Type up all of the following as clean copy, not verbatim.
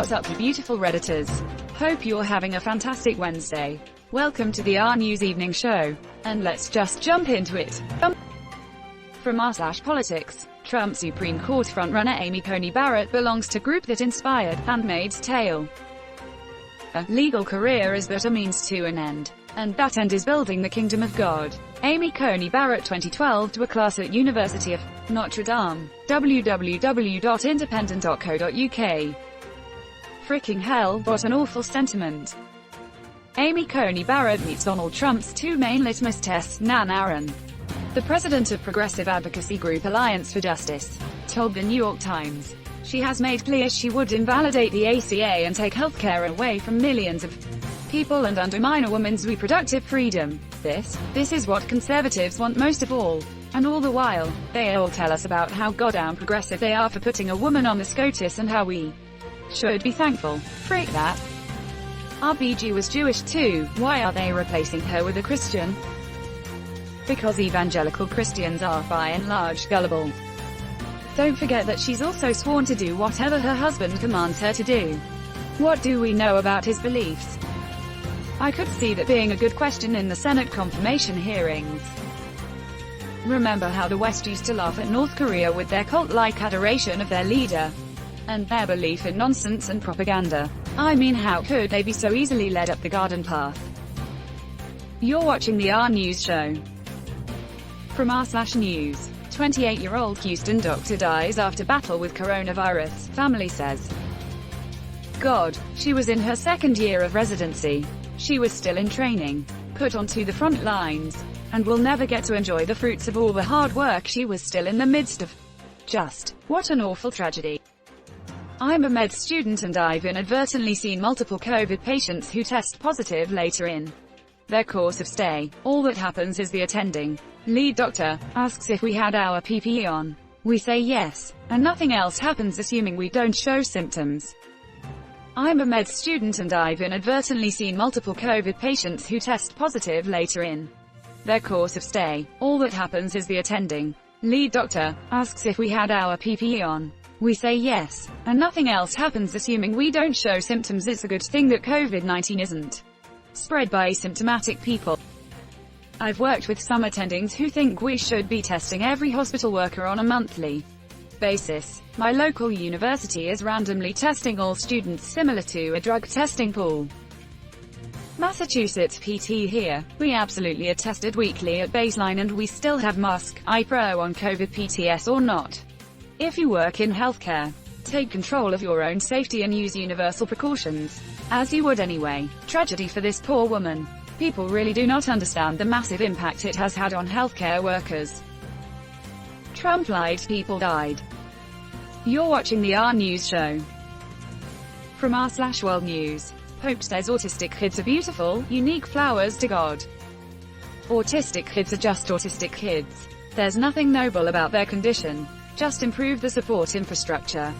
What's up, you beautiful Redditors? Hope you're having a fantastic Wednesday. Welcome to the RNEWS Evening Show. And let's just jump into it. From r/politics, Trump Supreme Court frontrunner Amy Coney Barrett belongs to group that inspired Handmaid's Tale. A legal career is but a means to an end, and that end is building the kingdom of God. Amy Coney Barrett 2012 to a class at University of Notre Dame. www.independent.co.uk. Fricking hell, what an awful sentiment. Amy Coney Barrett meets Donald Trump's two main litmus tests. Nan Aaron, the president of progressive advocacy group Alliance for Justice, told the New York Times she has made clear she would invalidate the ACA and take healthcare away from millions of people and undermine a woman's reproductive freedom. This is what conservatives want most of all. And all the while, they all tell us about how goddamn progressive they are for putting a woman on the SCOTUS and how we should be thankful. Frick that. RBG was Jewish too. Why are they replacing her with a Christian? Because evangelical Christians are by and large gullible. Don't forget that she's also sworn to do whatever her husband commands her to do. What do we know about his beliefs? I could see that being a good question in the Senate confirmation hearings. Remember how the West used to laugh at North Korea with their cult-like adoration of their leader, and their belief in nonsense and propaganda. I mean, how could they be so easily led up the garden path? You're watching the RNEWS show. From r/news. 28-year-old Houston doctor dies after battle with coronavirus, family says. God, she was in her second year of residency. She was still in training, put onto the front lines, and will never get to enjoy the fruits of all the hard work she was still in the midst of. Just, what an awful tragedy. I'm a med student and I've inadvertently seen multiple COVID patients who test positive later in their course of stay. All that happens is the attending lead doctor asks if we had our PPE on. We say yes, and nothing else happens assuming we don't show symptoms. I'm a med student and I've inadvertently seen multiple COVID patients who test positive later in their course of stay. All that happens is the attending lead doctor asks if we had our PPE on. We say yes, and nothing else happens assuming we don't show symptoms. It's a good thing that COVID-19 isn't spread by asymptomatic people. I've worked with some attendings who think we should be testing every hospital worker on a monthly basis. My local university is randomly testing all students similar to a drug testing pool. Massachusetts PT here. We absolutely are tested weekly at baseline and we still have mask. I pro on COVID PTS or not. If you work in healthcare, take control of your own safety and use universal precautions, as you would anyway. Tragedy for this poor woman. People really do not understand the massive impact it has had on healthcare workers. Trump lied, people died. You're watching the RNEWS show. From r/World News. Pope says autistic kids are beautiful, unique flowers to God. Autistic kids are just autistic kids. There's nothing noble about their condition. Just improve the support infrastructure.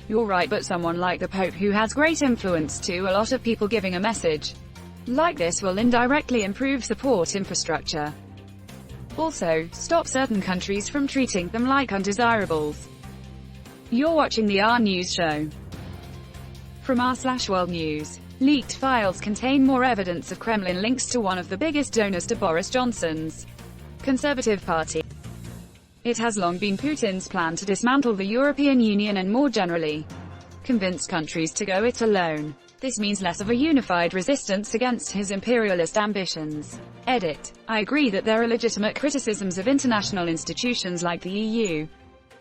You're right, but someone like the Pope who has great influence to a lot of people giving a message like this will indirectly improve support infrastructure. Also, stop certain countries from treating them like undesirables. You're watching the RNEWS show. From r/World News. Leaked files contain more evidence of Kremlin links to one of the biggest donors to Boris Johnson's Conservative Party. It has long been Putin's plan to dismantle the European Union and more generally convince countries to go it alone. This means less of a unified resistance against his imperialist ambitions. Edit. I agree that there are legitimate criticisms of international institutions like the EU,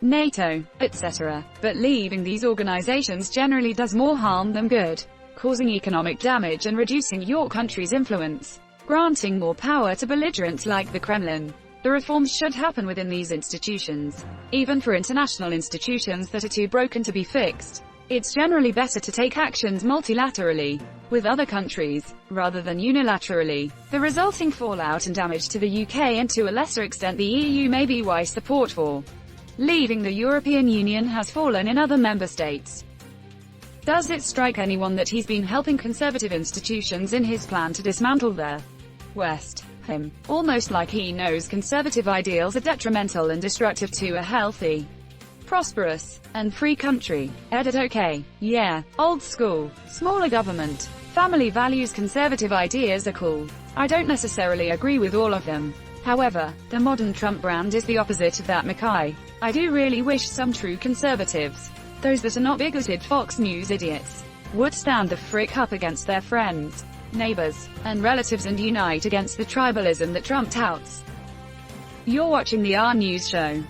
NATO, etc., but leaving these organizations generally does more harm than good, causing economic damage and reducing your country's influence, granting more power to belligerents like the Kremlin. The reforms should happen within these institutions. Even for international institutions that are too broken to be fixed, it's generally better to take actions multilaterally, with other countries, rather than unilaterally. The resulting fallout and damage to the UK and to a lesser extent the EU may be why support for leaving the European Union has fallen in other member states. Does it strike anyone that he's been helping conservative institutions in his plan to dismantle the West? Almost like he knows conservative ideals are detrimental and destructive to a healthy prosperous, and free country. Edit okay. Yeah, old school, smaller government, family values, conservative ideas are cool. I don't necessarily agree with all of them. However, the modern Trump brand is the opposite of that, Mackay. I do really wish some true conservatives, those that are not bigoted Fox News idiots, would stand the frick up against their friends, neighbors, and relatives and unite against the tribalism that Trump touts. You're watching the RNEWS show.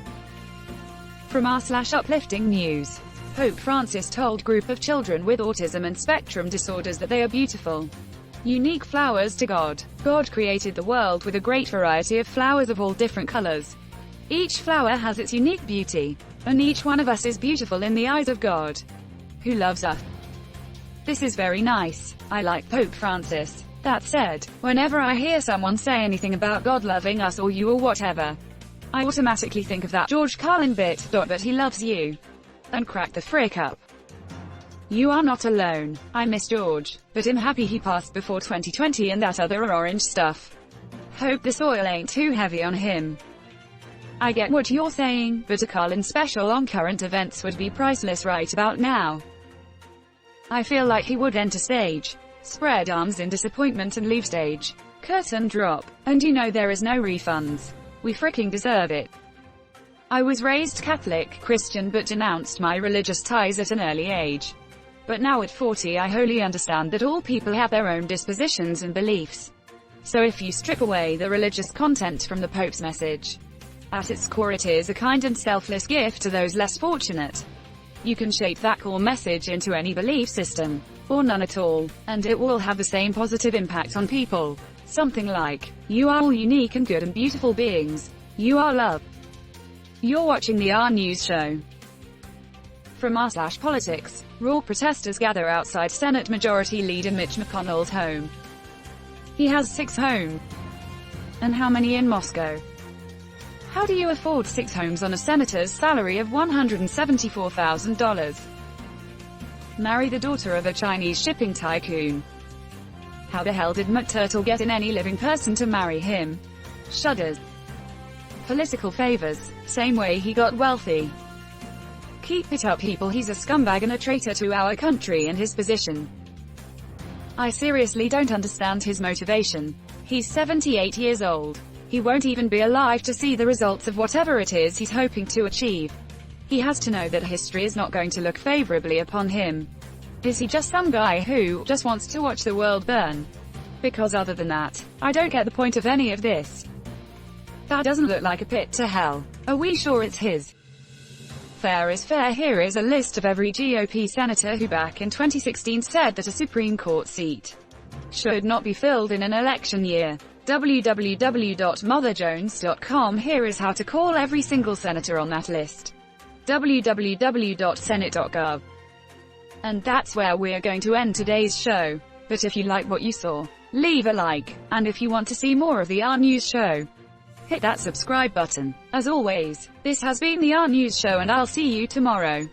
From r/uplifting news. Pope Francis told group of children with autism and spectrum disorders that they are beautiful, unique flowers to God. God created the world with a great variety of flowers of all different colors. Each flower has its unique beauty, and each one of us is beautiful in the eyes of God, who loves us. This is very nice. I like Pope Francis. That said, whenever I hear someone say anything about God loving us or you or whatever, I automatically think of that George Carlin bit, but he loves you, and crack the frick up. You are not alone. I miss George, but I'm happy he passed before 2020 and that other orange stuff. Hope the soil ain't too heavy on him. I get what you're saying, but a Carlin special on current events would be priceless right about now. I feel like he would enter stage, spread arms in disappointment and leave stage, curtain drop, and you know there is no refunds. We fricking deserve it. I was raised Catholic, Christian, but denounced my religious ties at an early age. But now at 40 I wholly understand that all people have their own dispositions and beliefs. So if you strip away the religious content from the Pope's message, at its core it is a kind and selfless gift to those less fortunate. You can shape that core message into any belief system, or none at all, and it will have the same positive impact on people. Something like, you are all unique and good and beautiful beings. You are love. You're watching the RNEWS show. From r/politics, raw protesters gather outside Senate Majority Leader Mitch McConnell's home. He has 6 homes. And how many in Moscow? How do you afford 6 homes on a senator's salary of $174,000? Marry the daughter of a Chinese shipping tycoon. How the hell did McTurtle get in any living person to marry him? Shudders. Political favors, same way he got wealthy. Keep it up, people. He's a scumbag and a traitor to our country and his position. I seriously don't understand his motivation. He's 78 years old. He won't even be alive to see the results of whatever it is he's hoping to achieve. He has to know that history is not going to look favorably upon him. Is he just some guy who just wants to watch the world burn? Because other than that, I don't get the point of any of this. That doesn't look like a pit to hell. Are we sure it's his? Fair is fair. Here is a list of every GOP senator who back in 2016 said that a Supreme Court seat should not be filled in an election year. www.motherjones.com. Here is how to call every single senator on that list. www.senate.gov. And that's where we're going to end today's show. But if you like what you saw, leave a like. And if you want to see more of the RNEWS show, hit that subscribe button. As always, this has been the RNEWS show and I'll see you tomorrow.